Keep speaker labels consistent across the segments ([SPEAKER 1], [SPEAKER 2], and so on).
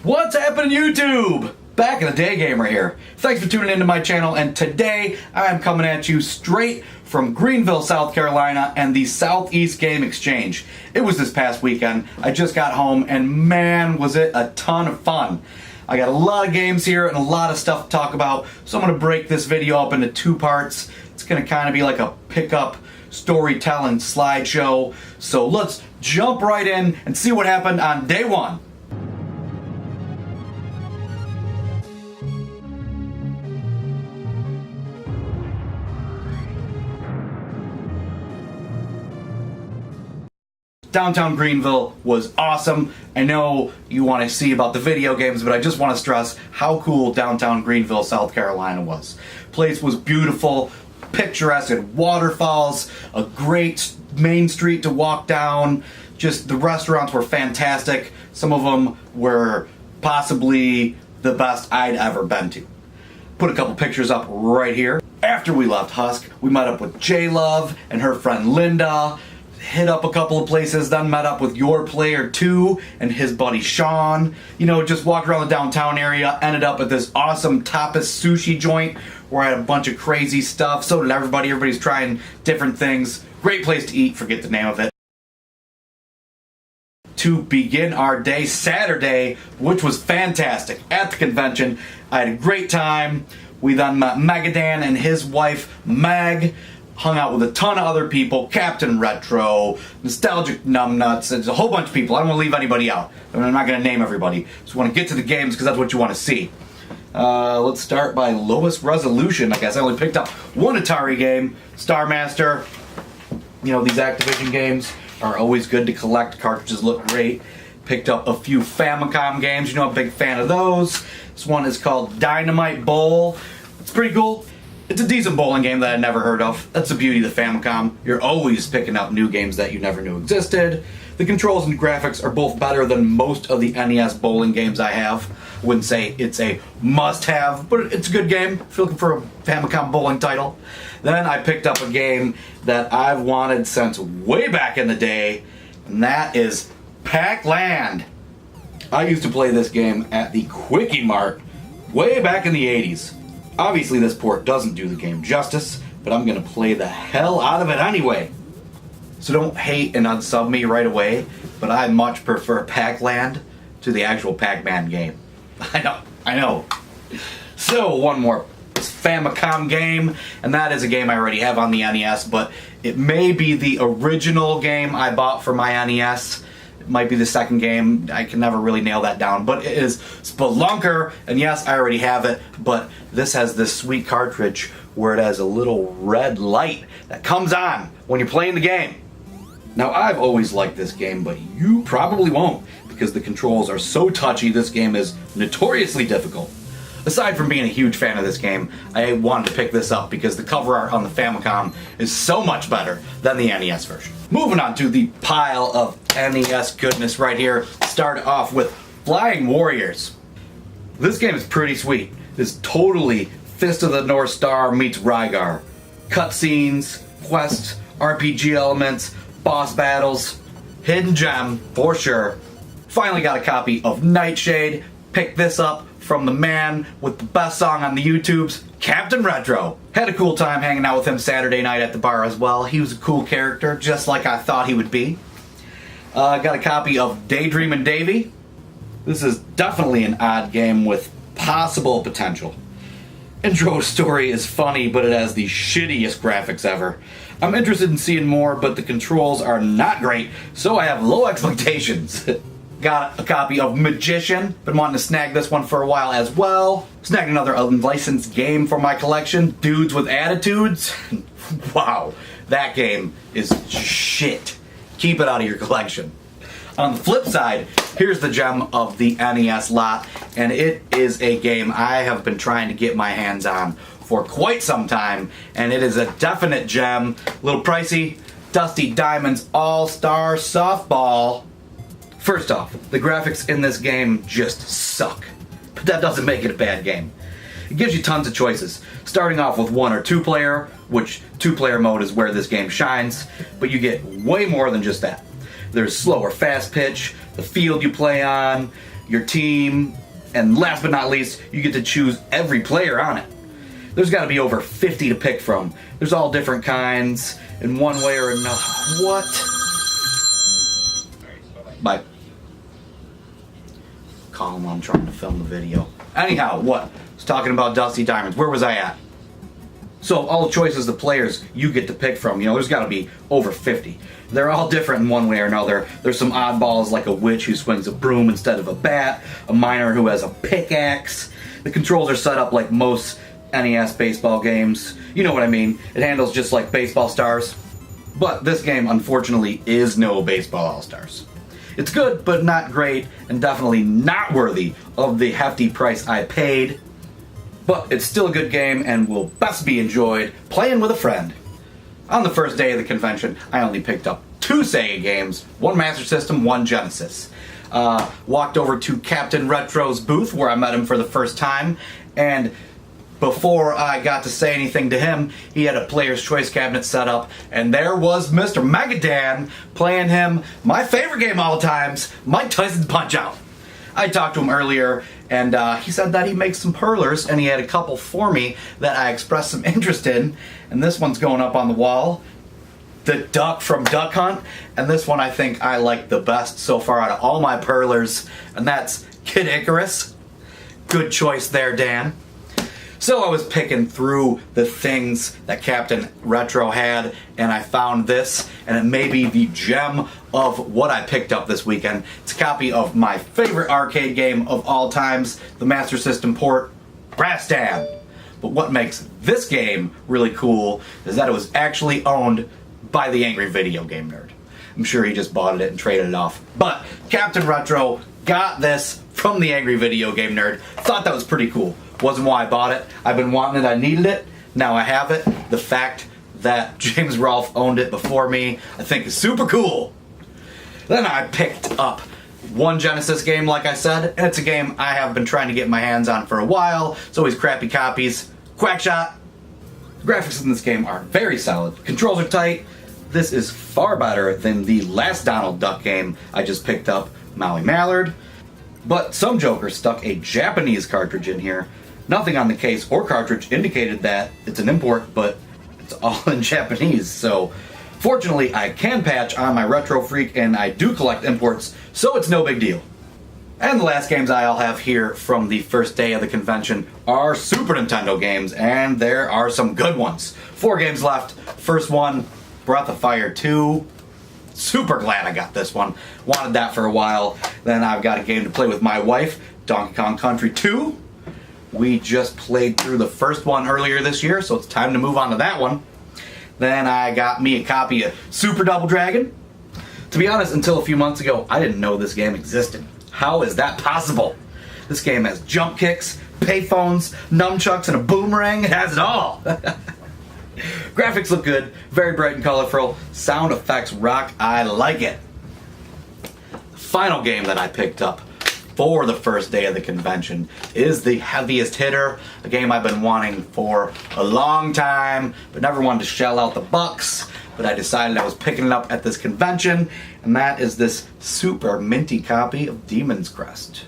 [SPEAKER 1] What's happening, YouTube? Back in the day gamer here. Thanks for tuning into my channel, and today I am coming at you straight from Greenville, South Carolina and the Southeast Game Exchange. It was this past weekend. I just got home and man was it a ton of fun. I got a lot of games here and a lot of stuff to talk about, so I'm going to break this video up into two parts. It's going to kind of be like a pickup storytelling slideshow. So let's jump right in and see what happened on day one. Downtown Greenville was awesome. I know you want to see about the video games, but I just want to stress how cool downtown Greenville, South Carolina was. Place was beautiful, picturesque, and waterfalls, a great main street to walk down. Just the restaurants were fantastic. Some of them were possibly the best I'd ever been to. Put a couple pictures up right here. After we left Husk, we met up with J-Love and her friend Linda. Hit up a couple of places, then met up with Your Player 2 and his buddy Sean. You know, just walked around the downtown area, ended up at this awesome tapas sushi joint where I had a bunch of crazy stuff. So did everybody. Everybody's trying different things. Great place to eat, forget the name of it. To begin our day, Saturday, which was fantastic. At the convention, I had a great time. We then met Megadan and his wife, Meg. Hung out with a ton of other people, Captain Retro, Nostalgic Numbnuts, there's a whole bunch of people. I don't want to leave anybody out. I'm not going to name everybody. Just want to get to the games because that's what you want to see. Let's start by lowest resolution. I guess I only picked up one Atari game, Star Master. You know, these Activision games are always good to collect. Cartridges look great. Picked up a few Famicom games. You know, I'm a big fan of those. This one is called Dynamite Bowl. It's pretty cool. It's a decent bowling game that I'd never heard of. That's the beauty of the Famicom. You're always picking up new games that you never knew existed. The controls and graphics are both better than most of the NES bowling games I have. Wouldn't say it's a must-have, but it's a good game if you're looking for a Famicom bowling title. Then I picked up a game that I've wanted since way back in the day, and that is Pac-Land. I used to play this game at the Quickie Mart way back in the 80s. Obviously this port doesn't do the game justice, but I'm going to play the hell out of it anyway. So don't hate and unsub me right away, but I much prefer Pac-Land to the actual Pac-Man game. I know. So one more Famicom game, and that is a game I already have on the NES, but it may be the original game I bought for my NES. It might be the second game. I can never really nail that down, but it is Spelunker, and yes, I already have it, but this has this sweet cartridge where it has a little red light that comes on when you're playing the game. Now, I've always liked this game, but you probably won't, because the controls are so touchy. This game is notoriously difficult. Aside from being a huge fan of this game, I wanted to pick this up because the cover art on the Famicom is so much better than the NES version. Moving on to the pile of NES goodness right here. Start off with Flying Warriors. This game is pretty sweet. It's totally Fist of the North Star meets Rygar. Cutscenes, quests, RPG elements, boss battles. Hidden gem, for sure. Finally got a copy of Nightshade. Picked this up from the man with the best song on the YouTubes, Captain Retro. Had a cool time hanging out with him Saturday night at the bar as well. He was a cool character, just like I thought he would be. Got a copy of Daydreamin' Davy. This is definitely an odd game with possible potential. Intro story is funny, but it has the shittiest graphics ever. I'm interested in seeing more, but the controls are not great, so I have low expectations. Got a copy of Magician. Been wanting to snag this one for a while as well. Snagged another unlicensed game for my collection, Dudes with Attitudes. Wow, that game is shit. Keep it out of your collection. On the flip side, here's the gem of the NES lot, and it is a game I have been trying to get my hands on for quite some time, and it is a definite gem. A little pricey. Dusty Diamonds All-Star Softball. First off, the graphics in this game just suck, but that doesn't make it a bad game. It gives you tons of choices, starting off with 1 or 2 player, which 2-player mode is where this game shines, but you get way more than just that. There's slow or fast pitch, the field you play on, your team, and last but not least, you get to choose every player on it. There's got to be over 50 to pick from. There's all different kinds in one way or another. What? Bye. Call him while I'm trying to film the video. Anyhow, what? I was talking about Dusty Diamonds. Where was I at? So all the choices of players you get to pick from, there's got to be over 50. They're all different in one way or another. There's some oddballs like a witch who swings a broom instead of a bat, a miner who has a pickaxe. The controls are set up like most NES baseball games. You know what I mean. It handles just like Baseball Stars. But this game, unfortunately, is no Baseball All-Stars. It's good, but not great, and definitely not worthy of the hefty price I paid. But it's still a good game and will best be enjoyed playing with a friend. On the first day of the convention, I only picked up 2 Sega games, 1 Master System, 1 Genesis. Walked over to Captain Retro's booth where I met him for the first time, and before I got to say anything to him, he had a Player's Choice cabinet set up, and there was Mr. Megadan playing him, my favorite game of all times, Mike Tyson's Punch-Out! I talked to him earlier, and he said that he makes some perlers, and he had a couple for me that I expressed some interest in, and this one's going up on the wall. The Duck from Duck Hunt, and this one I think I like the best so far out of all my perlers, and that's Kid Icarus. Good choice there, Dan. So I was picking through the things that Captain Retro had, and I found this, and it may be the gem of what I picked up this weekend. It's a copy of my favorite arcade game of all times, the Master System port, Brass Tag. But what makes this game really cool is that it was actually owned by the Angry Video Game Nerd. I'm sure he just bought it and traded it off. But Captain Retro got this from the Angry Video Game Nerd. Thought that was pretty cool. Wasn't why I bought it. I've been wanting it, I needed it. Now I have it. The fact that James Rolfe owned it before me, I think is super cool. Then I picked up 1 Genesis game, like I said, and it's a game I have been trying to get my hands on for a while. It's always crappy copies. Quackshot. The graphics in this game are very solid. Controls are tight. This is far better than the last Donald Duck game I just picked up, Maui Mallard. But some joker stuck a Japanese cartridge in here. Nothing on the case or cartridge indicated that it's an import, but it's all in Japanese. So fortunately, I can patch on my Retro Freak, and I do collect imports, so it's no big deal. And the last games I'll have here from the first day of the convention are Super Nintendo games, and there are some good ones. 4 games left. First one, Breath of Fire 2. Super glad I got this one. Wanted that for a while. Then I've got a game to play with my wife, Donkey Kong Country 2. We just played through the first one earlier this year, so it's time to move on to that one. Then I got me a copy of Super Double Dragon. To be honest, until a few months ago, I didn't know this game existed. How is that possible? This game has jump kicks, payphones, nunchucks, and a boomerang. It has it all. Graphics look good, very bright and colorful. Sound effects rock, I like it. The final game that I picked up for the first day of the convention is the heaviest hitter, a game I've been wanting for a long time, but never wanted to shell out the bucks. But I decided I was picking it up at this convention, and that is this super minty copy of Demon's Crest.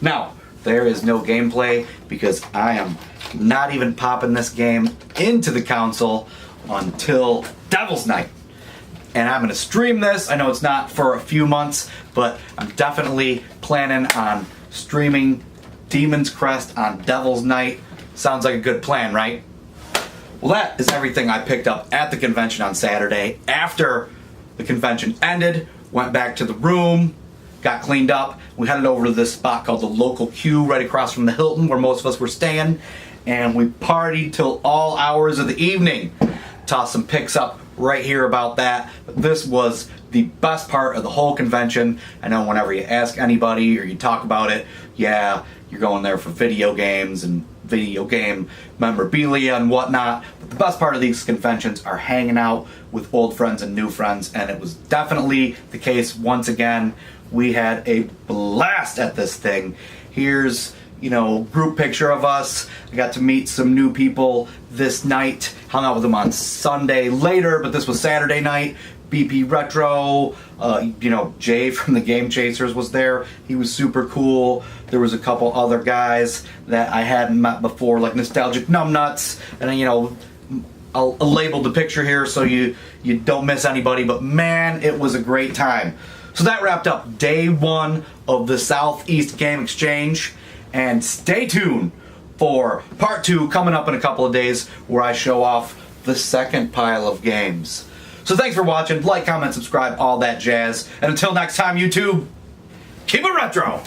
[SPEAKER 1] Now, there is no gameplay because I am not even popping this game into the console until Devil's Night. And I'm going to stream this. I know it's not for a few months, but I'm definitely planning on streaming Demon's Crest on Devil's Night. Sounds like a good plan, right? Well, that is everything I picked up at the convention on Saturday. After the convention ended, went back to the room, got cleaned up. We headed over to this spot called the Local Q right across from the Hilton where most of us were staying. And we partied till all hours of the evening. Tossed some pics up right here about that. But this was the best part of the whole convention. I know whenever you ask anybody or you talk about it, yeah, you're going there for video games and video game memorabilia and whatnot. But the best part of these conventions are hanging out with old friends and new friends, and it was definitely the case once again. We had a blast at this thing. Here's, group picture of us. I got to meet some new people this night. Hung out with them on Sunday later, but this was Saturday night. BP Retro, you know, Jay from the Game Chasers was there. He was super cool. There was a couple other guys that I hadn't met before, like Nostalgic Numbnuts, and you know, I'll label the picture here so you don't miss anybody, but man, it was a great time. So that wrapped up day 1 of the Southeast Game Exchange, and stay tuned for part 2 coming up in a couple of days where I show off the second pile of games. So thanks for watching, like, comment, subscribe, all that jazz, and until next time, YouTube, keep it retro!